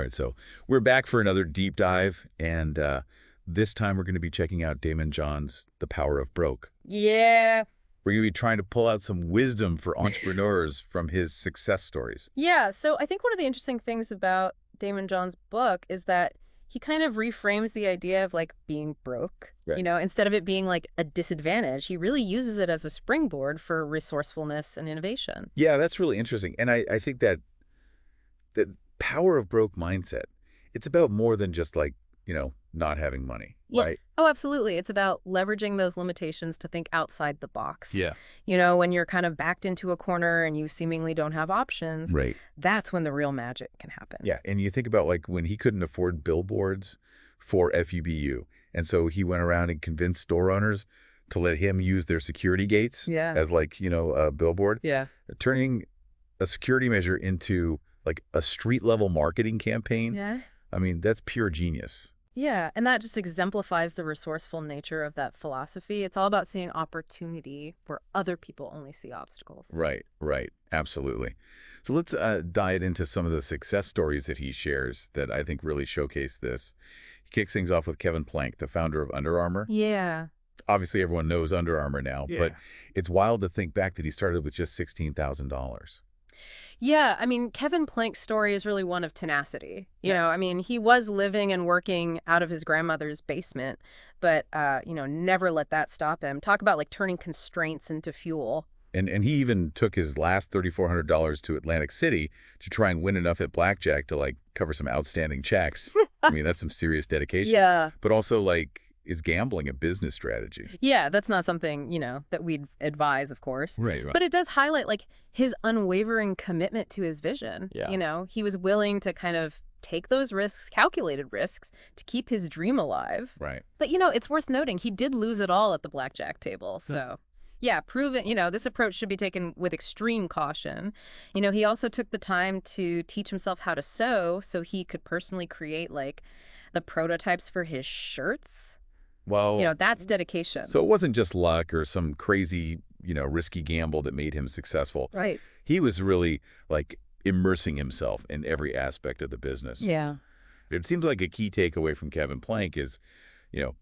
All right, so we're back for another deep dive, and this time we're going to be checking out Daymond John's The Power of Broke. Yeah. We're going to be trying to pull out some wisdom for entrepreneurs from his success stories. Yeah. So I think one of the interesting things about Daymond John's book is that he kind of reframes the idea of like being broke. Right. Instead of it being like a disadvantage, he really uses it as a springboard for resourcefulness and innovation. Yeah, that's really interesting. And I think that power of broke mindset, it's about more than just like, not having money, Yeah. right? Oh, absolutely. It's about leveraging those limitations to think outside the box. Yeah. When you're kind of backed into a corner and you seemingly don't have options, Right. that's when the real magic can happen. Yeah, and you think about like when he couldn't afford billboards for FUBU, and so he went around and convinced store owners to let him use their security gates Yeah. as like, a billboard, Yeah. turning a security measure into like a street level marketing campaign. Yeah. I mean, that's pure genius. Yeah, and that just exemplifies the resourceful nature of that philosophy. It's all about seeing opportunity where other people only see obstacles. Right, right. Absolutely. So let's dive into some of the success stories that he shares that I think really showcase this. He kicks things off with Kevin Plank, the founder of Under Armour. Yeah. Obviously, everyone knows Under Armour now, but it's wild to think back that he started with just $16,000. Yeah, I mean, Kevin Plank's story is really one of tenacity. He was living and working out of his grandmother's basement, but, never let that stop him. Talk about like turning constraints into fuel. And he even took his last $3,400 to Atlantic City to try and win enough at blackjack to like cover some outstanding checks. I mean, that's some serious dedication. Yeah. But also like, is gambling a business strategy? Yeah, that's not something, that we'd advise, of course. Right. But it does highlight like his unwavering commitment to his vision. Yeah. He was willing to kind of take those risks, calculated risks, to keep his dream alive. Right. But, it's worth noting he did lose it all at the blackjack table. So, yeah, proven, this approach should be taken with extreme caution. He also took the time to teach himself how to sew so he could personally create like the prototypes for his shirts. Well, That's dedication. so it wasn't just luck or some crazy, risky gamble that made him successful. Right. He was really like immersing himself in every aspect of the business. Yeah. It seems like a key takeaway from Kevin Plank is,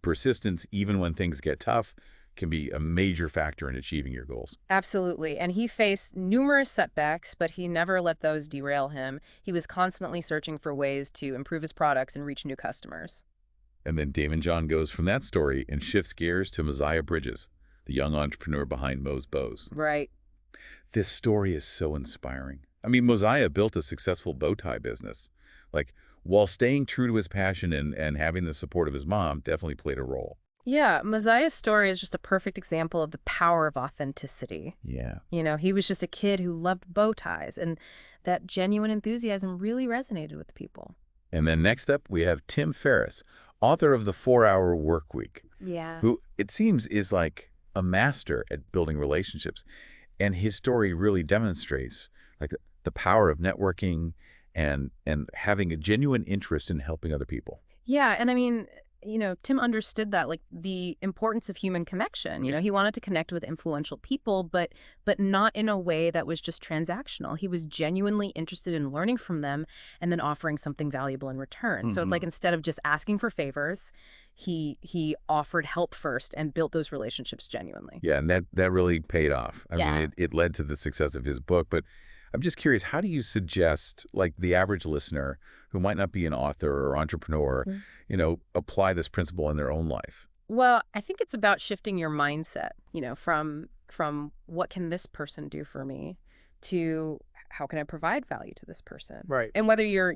persistence, even when things get tough, can be a major factor in achieving your goals. Absolutely. And he faced numerous setbacks, but he never let those derail him. He was constantly searching for ways to improve his products and reach new customers. And then Daymond John goes from that story and shifts gears to Mosiah Bridges, the young entrepreneur behind Mo's Bows. Right. This story is so inspiring. I mean, Mosiah built a successful bow tie business. Like, while staying true to his passion and having the support of his mom definitely played a role. Yeah, Mosiah's story is just a perfect example of the power of authenticity. Yeah. He was just a kid who loved bow ties, and that genuine enthusiasm really resonated with people. And then next up, we have Tim Ferriss, author of The 4-Hour Workweek, Yeah. who it seems is like a master at building relationships. And his story really demonstrates like the power of networking and having a genuine interest in helping other people. Yeah, and I mean, Tim understood that, like, the importance of human connection. He wanted to connect with influential people, but not in a way that was just transactional. He was genuinely interested in learning from them and then offering something valuable in return. So it's like instead of just asking for favors, he offered help first and built those relationships genuinely. Yeah, and that really paid off. I Yeah. mean, it led to the success of his book. But I'm just curious, how do you suggest, like, the average listener who might not be an author or entrepreneur, apply this principle in their own life? Well, I think it's about shifting your mindset, from what can this person do for me to how can I provide value to this person? Right. And whether you're,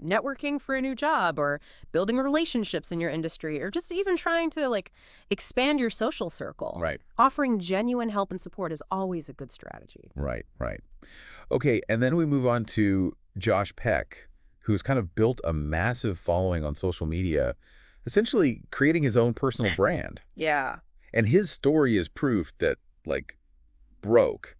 networking for a new job or building relationships in your industry or just even trying to like expand your social circle. Right. Offering genuine help and support is always a good strategy. Right, right. Okay, and then we move on to Josh Peck, who's kind of built a massive following on social media, essentially creating his own personal brand. Yeah. And his story is proof that, like, broke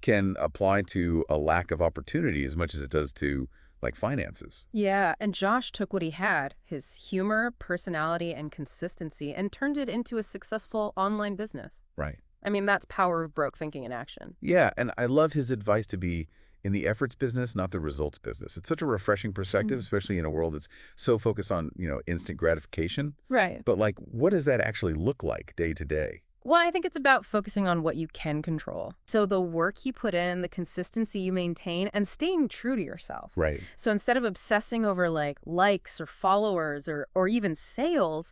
can apply to a lack of opportunity as much as it does to, like, finances. Yeah, and Josh took what he had, his humor, personality, and consistency, and turned it into a successful online business. Right. I mean, that's power of broke thinking in action. Yeah, and I love his advice to be in the efforts business, not the results business. It's such a refreshing perspective, especially in a world that's so focused on, instant gratification. Right. But like, what does that actually look like day to day? Well, I think it's about focusing on what you can control. So the work you put in, the consistency you maintain, and staying true to yourself. Right. So instead of obsessing over like likes or followers or even sales,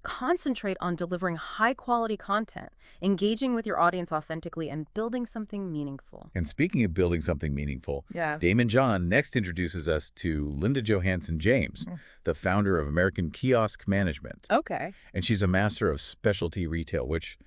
concentrate on delivering high quality content, engaging with your audience authentically, and building something meaningful. And speaking of building something meaningful, Yeah. Daymond John next introduces us to Linda Johansson James, the founder of American Kiosk Management. Okay. And she's a master of specialty retail, which,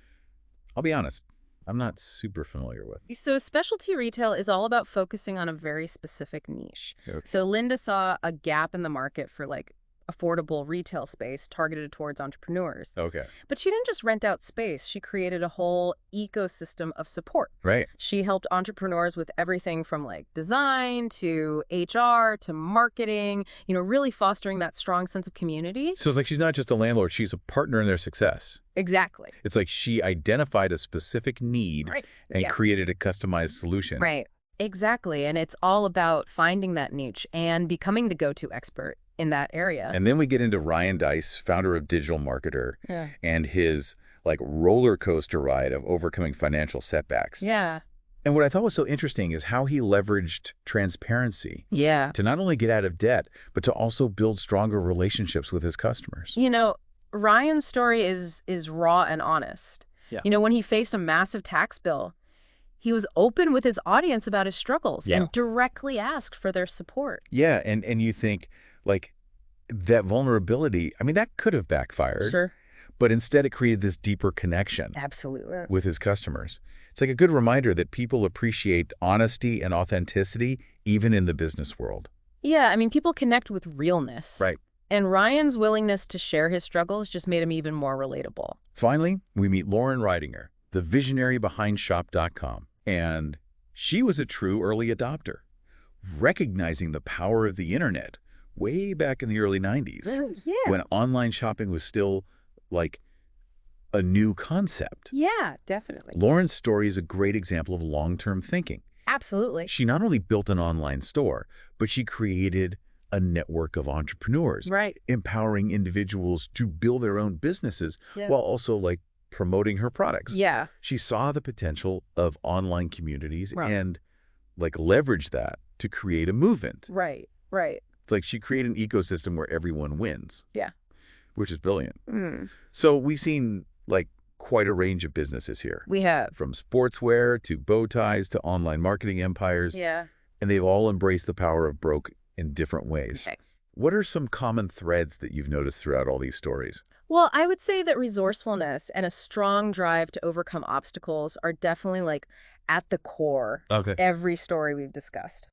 I'll be honest, I'm not super familiar with. So specialty retail is all about focusing on a very specific niche. Okay. So Linda saw a gap in the market for like affordable retail space targeted towards entrepreneurs. Okay. But she didn't just rent out space. She created a whole ecosystem of support. Right. She helped entrepreneurs with everything from like design to HR to marketing, really fostering that strong sense of community. So it's like she's not just a landlord, she's a partner in their success. Exactly. It's like she identified a specific need and created a customized solution. Right. Exactly. And it's all about finding that niche and becoming the go-to expert in that area. And then we get into Ryan Deiss, founder of Digital Marketer, and his like roller coaster ride of overcoming financial setbacks. Yeah. And what I thought was so interesting is how he leveraged transparency Yeah. to not only get out of debt, but to also build stronger relationships with his customers. Ryan's story is raw and honest. Yeah. When he faced a massive tax bill, he was open with his audience about his struggles and directly asked for their support. Yeah, and you think, like, that vulnerability, I mean, that could have backfired. Sure. But instead it created this deeper connection Absolutely. with his customers. It's like a good reminder that people appreciate honesty and authenticity even in the business world. Yeah, people connect with realness. Right. And Ryan's willingness to share his struggles just made him even more relatable. Finally, we meet Lauren Reidinger, the visionary behind Shop.com. And she was a true early adopter, recognizing the power of the internet way back in the early 90s, when online shopping was still like a new concept. Yeah, definitely. Lauren's story is a great example of long-term thinking. Absolutely. She not only built an online store, but she created a network of entrepreneurs, Right. empowering individuals to build their own businesses while also like promoting her products. Yeah. She saw the potential of online communities Right. and like leveraged that to create a movement. Right. Right. It's like she created an ecosystem where everyone wins. Yeah. Which is brilliant. Mm. So we've seen like quite a range of businesses here. We have. From sportswear to bow ties to online marketing empires. Yeah. And they've all embraced the power of broke in different ways. Okay. What are some common threads that you've noticed throughout all these stories? Well, I would say that resourcefulness and a strong drive to overcome obstacles are definitely like at the core of every story we've discussed.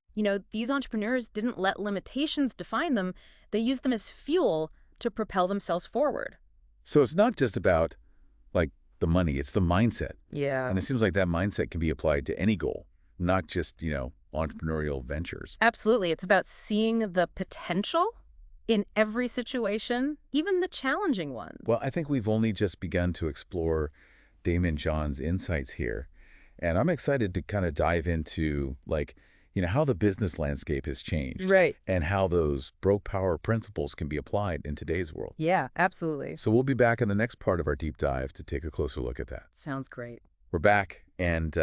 These entrepreneurs didn't let limitations define them. They used them as fuel to propel themselves forward. So it's not just about like the money, it's the mindset. Yeah. And it seems like that mindset can be applied to any goal, not just, entrepreneurial ventures. Absolutely. It's about seeing the potential in every situation, even the challenging ones. Well, I think we've only just begun to explore Daymond John's insights here. And I'm excited to kind of dive into like, how the business landscape has changed. Right. And how those broke power principles can be applied in today's world. Yeah, absolutely. So we'll be back in the next part of our deep dive to take a closer look at that. Sounds great. We're back and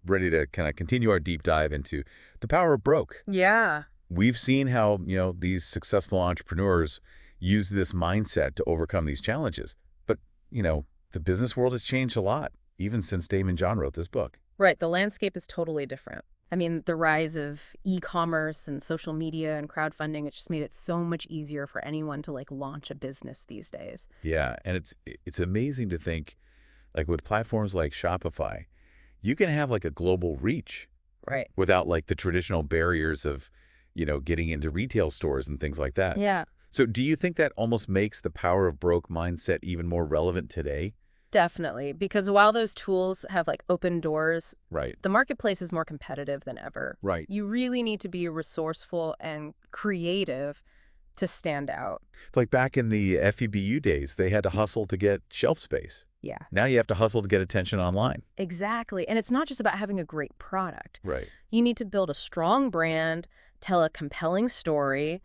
ready to kind of continue our deep dive into the power of broke. Yeah. We've seen how, these successful entrepreneurs use this mindset to overcome these challenges. But, the business world has changed a lot, even since Daymond John wrote this book. Right. The landscape is totally different. The rise of e-commerce and social media and crowdfunding, it just made it so much easier for anyone to like launch a business these days. Yeah. And it's amazing to think like with platforms like Shopify, you can have like a global reach. Right. Without like the traditional barriers of, getting into retail stores and things like that. Yeah. So do you think that almost makes the power of broke mindset even more relevant today? Definitely. Because while those tools have like open doors, Right. the marketplace is more competitive than ever. Right. You really need to be resourceful and creative to stand out. It's like back in the FUBU days, they had to hustle to get shelf space. Yeah, Now you have to hustle to get attention online. exactly. And it's not just about having a great product. Right. You need to build a strong brand, tell a compelling story,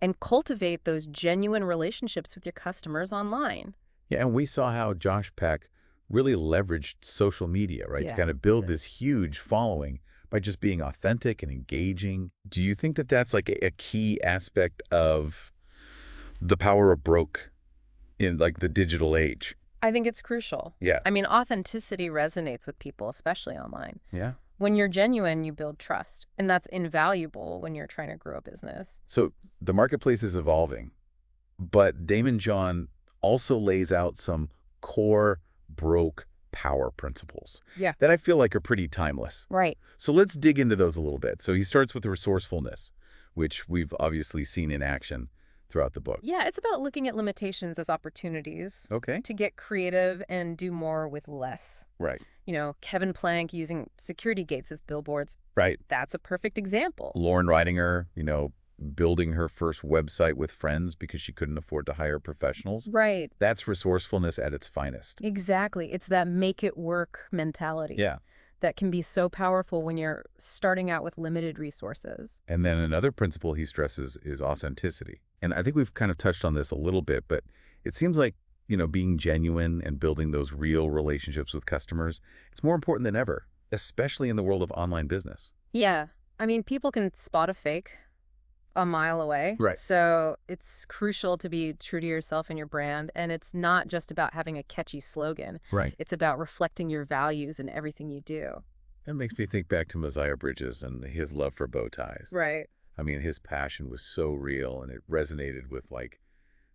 and cultivate those genuine relationships with your customers online. Yeah, and we saw how Josh Peck really leveraged social media, right, to Yeah. kind of build this huge following by just being authentic and engaging. Do you think that that's like a key aspect of the power of broke in like the digital age? I think it's crucial. Yeah. I mean, authenticity resonates with people, especially online. Yeah. When you're genuine, you build trust, and that's invaluable when you're trying to grow a business. So the marketplace is evolving, but Daymond John also lays out some core broke power principles Yeah. that I feel like are pretty timeless. Right. So let's dig into those a little bit. So he starts with resourcefulness, which we've obviously seen in action throughout the book. Yeah, it's about looking at limitations as opportunities Okay. to get creative and do more with less. Right. You know, Kevin Plank using security gates as billboards. Right. That's a perfect example. Lauren Ridinger, building her first website with friends because she couldn't afford to hire professionals. Right. That's resourcefulness at its finest. Exactly. It's that make it work mentality. Yeah. That can be so powerful when you're starting out with limited resources. And then another principle he stresses is authenticity. And I think we've kind of touched on this a little bit, but it seems like, being genuine and building those real relationships with customers, it's more important than ever, especially in the world of online business. Yeah. I mean, people can spot a fake a mile away. Right. So it's crucial to be true to yourself and your brand. And it's not just about having a catchy slogan. Right. It's about reflecting your values in everything you do. That makes me think back to Mosiah Bridges and his love for bow ties. Right. I mean, his passion was so real and it resonated with like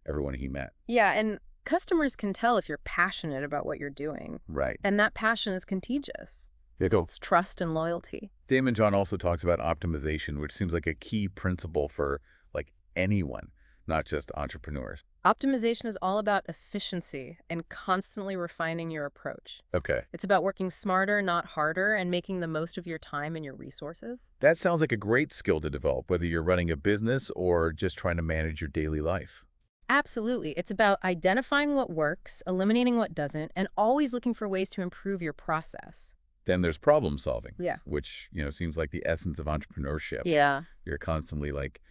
everyone he met. Yeah. And customers can tell if you're passionate about what you're doing. Right. And that passion is contagious. Yeah, go. It's trust and loyalty. Daymond John also talks about optimization, which seems like a key principle for like anyone, not just entrepreneurs. Optimization is all about efficiency and constantly refining your approach. Okay. It's about working smarter, not harder, and making the most of your time and your resources. That sounds like a great skill to develop, whether you're running a business or just trying to manage your daily life. Absolutely. It's about identifying what works, eliminating what doesn't, and always looking for ways to improve your process. Then there's problem solving, Yeah. which, seems like the essence of entrepreneurship. Yeah. You're constantly like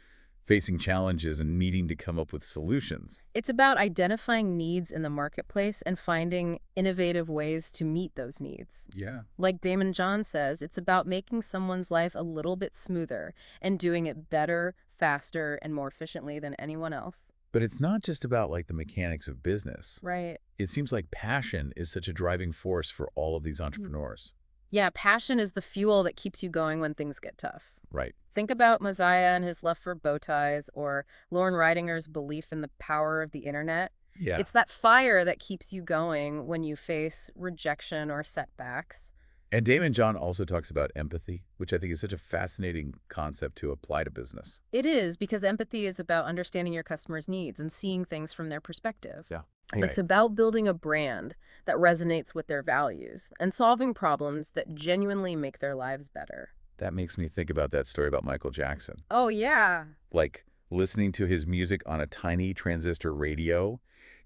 facing challenges and needing to come up with solutions. It's about identifying needs in the marketplace and finding innovative ways to meet those needs. Yeah. Like Daymond John says, it's about making someone's life a little bit smoother and doing it better, faster, and more efficiently than anyone else. But it's not just about like the mechanics of business. Right. It seems like passion is such a driving force for all of these entrepreneurs. Yeah, passion is the fuel that keeps you going when things get tough. Right. Think about Mosiah and his love for bow ties, or Lauren Ridinger's belief in the power of the internet. Yeah. It's that fire that keeps you going when you face rejection or setbacks. And Daymond John also talks about empathy, which I think is such a fascinating concept to apply to business. It is, because empathy is about understanding your customers' needs and seeing things from their perspective. Yeah. It's about building a brand that resonates with their values and solving problems that genuinely make their lives better. That makes me think about that story about Michael Jackson. Oh, yeah. Like listening to his music on a tiny transistor radio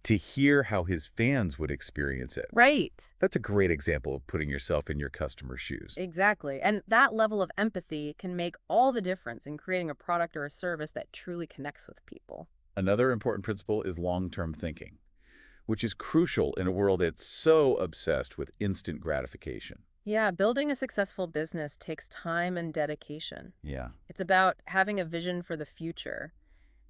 to hear how his fans would experience it. Right. That's a great example of putting yourself in your customer's shoes. Exactly. And that level of empathy can make all the difference in creating a product or a service that truly connects with people. Another important principle is long-term thinking, which is crucial in a world that's so obsessed with instant gratification. Yeah, building a successful business takes time and dedication. Yeah. It's about having a vision for the future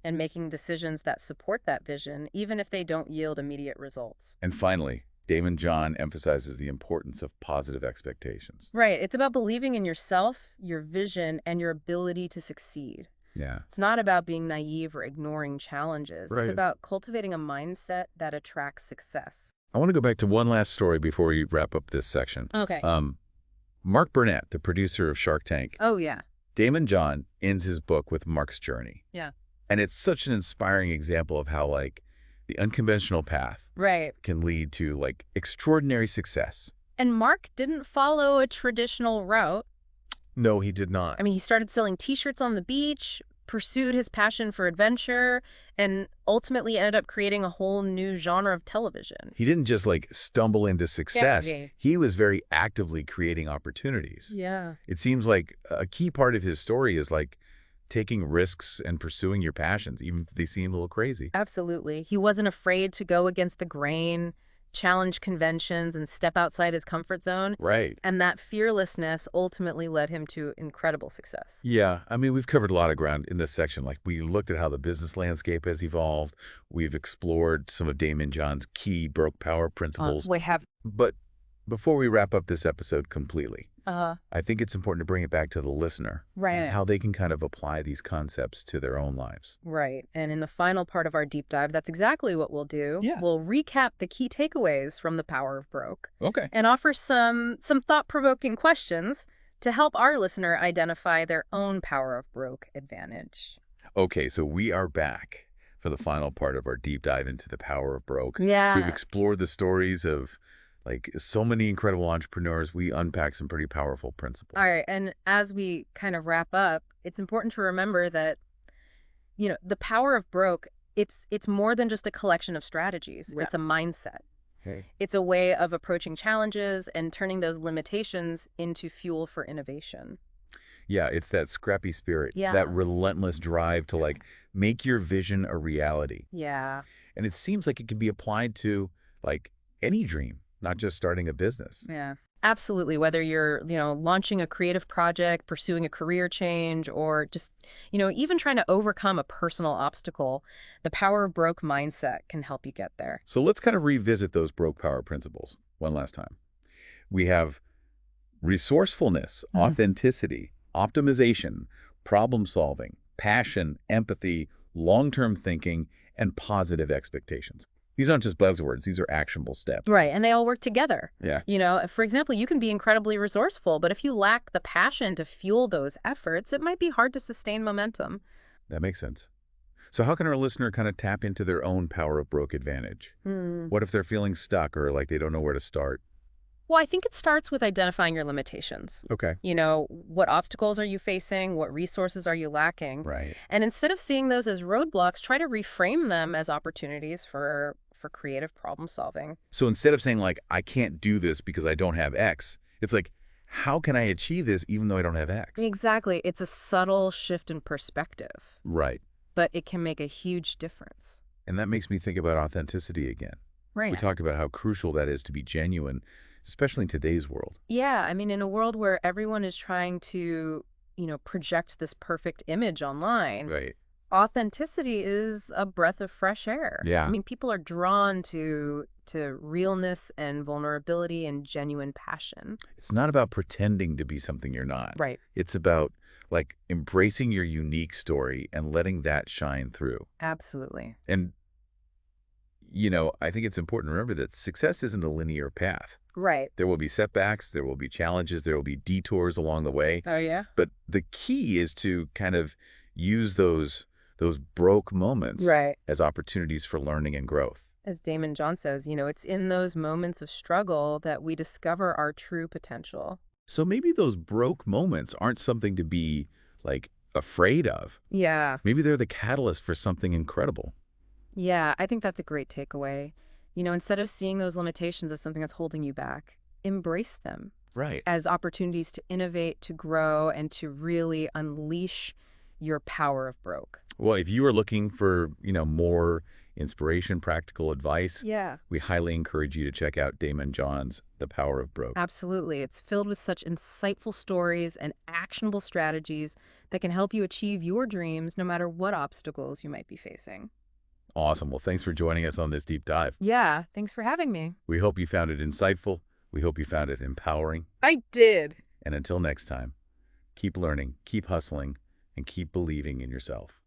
and making decisions that support that vision, even if they don't yield immediate results. And finally, Daymond John emphasizes the importance of positive expectations. Right. It's about believing in yourself, your vision, and your ability to succeed. Yeah. It's not about being naive or ignoring challenges. Right. It's about cultivating a mindset that attracts success. I want to go back to one last story before we wrap up this section. Okay. Mark Burnett, the producer of Shark Tank. Oh, yeah. Daymond John ends his book with Mark's journey. Yeah. And it's such an inspiring example of how, like, the unconventional path Right. can lead to, like, extraordinary success. And Mark didn't follow a traditional route. No, he did not. I mean, he started selling T-shirts on the beach, pursued his passion for adventure, and ultimately ended up creating a whole new genre of television. He didn't just like stumble into success. Yeah. He was very actively creating opportunities. Yeah. It seems like a key part of his story is like taking risks and pursuing your passions, even if they seem a little crazy. Absolutely. He wasn't afraid to go against the grain, challenge conventions, and step outside his comfort zone. Right. And that fearlessness ultimately led him to incredible success. Yeah, I mean, we've covered a lot of ground in this section. Like, we looked at how the business landscape has evolved. We've explored some of Daymond John's key broke power principles. We have. But before we wrap up this episode completely, Uh, I think it's important to bring it back to the listener Right. and how they can kind of apply these concepts to their own lives. Right. And in the final part of our deep dive, that's exactly what we'll do. Yeah. We'll recap the key takeaways from the power of broke Okay. and offer some thought-provoking questions to help our listener identify their own power of broke advantage. Okay, so we are back for the final part of our deep dive into the power of broke. Yeah. We've explored the stories of like so many incredible entrepreneurs. We unpack some pretty powerful principles. All right. And as we kind of wrap up, it's important to remember that, the power of broke, it's more than just a collection of strategies. Yeah. It's a mindset. Okay. It's a way of approaching challenges and turning those limitations into fuel for innovation. Yeah, it's that scrappy spirit, Yeah. that relentless drive to like make your vision a reality. Yeah. And it seems like it can be applied to like any dream, not just starting a business. Yeah. Absolutely. Whether you're, launching a creative project, pursuing a career change, or just, even trying to overcome a personal obstacle, the power of broke mindset can help you get there. So let's kind of revisit those broke power principles one last time. We have resourcefulness, authenticity, optimization, problem solving, passion, empathy, long-term thinking, and positive expectations. These aren't just buzzwords. These are actionable steps. Right. And they all work together. Yeah. For example, you can be incredibly resourceful, but if you lack the passion to fuel those efforts, it might be hard to sustain momentum. That makes sense. So how can our listener kind of tap into their own power of broke advantage? What if they're feeling stuck or like they don't know where to start? Well, I think it starts with identifying your limitations. Okay. What obstacles are you facing? What resources are you lacking? Right. And instead of seeing those as roadblocks, try to reframe them as opportunities for creative problem solving. So instead of saying like, I can't do this because I don't have X, it's like, how can I achieve this even though I don't have X? Exactly. It's a subtle shift in perspective, Right. but it can make a huge difference. And that makes me think about authenticity again. Right. We talk about how crucial that is to be genuine, especially in today's world. Yeah. I mean, in a world where everyone is trying to, project this perfect image online, Right. authenticity is a breath of fresh air. Yeah. I mean, people are drawn to realness and vulnerability and genuine passion. It's not about pretending to be something you're not. Right. It's about like embracing your unique story and letting that shine through. Absolutely. And, I think it's important to remember that success isn't a linear path. Right. There will be setbacks, there will be challenges, there will be detours along the way. Oh, yeah? But the key is to kind of use those broke moments Right. as opportunities for learning and growth. As Daymond John says, it's in those moments of struggle that we discover our true potential. So maybe those broke moments aren't something to be like afraid of. Yeah. Maybe they're the catalyst for something incredible. Yeah, I think that's a great takeaway. Instead of seeing those limitations as something that's holding you back, embrace them Right. as opportunities to innovate, to grow, and to really unleash your power of broke. Well, if you are looking for, more inspiration, practical advice, Yeah. we highly encourage you to check out Daymond John's The Power of Broke. Absolutely. It's filled with such insightful stories and actionable strategies that can help you achieve your dreams no matter what obstacles you might be facing. Awesome. Well, thanks for joining us on this deep dive. Yeah, thanks for having me. We hope you found it insightful. We hope you found it empowering. I did. And until next time, keep learning, keep hustling, and keep believing in yourself.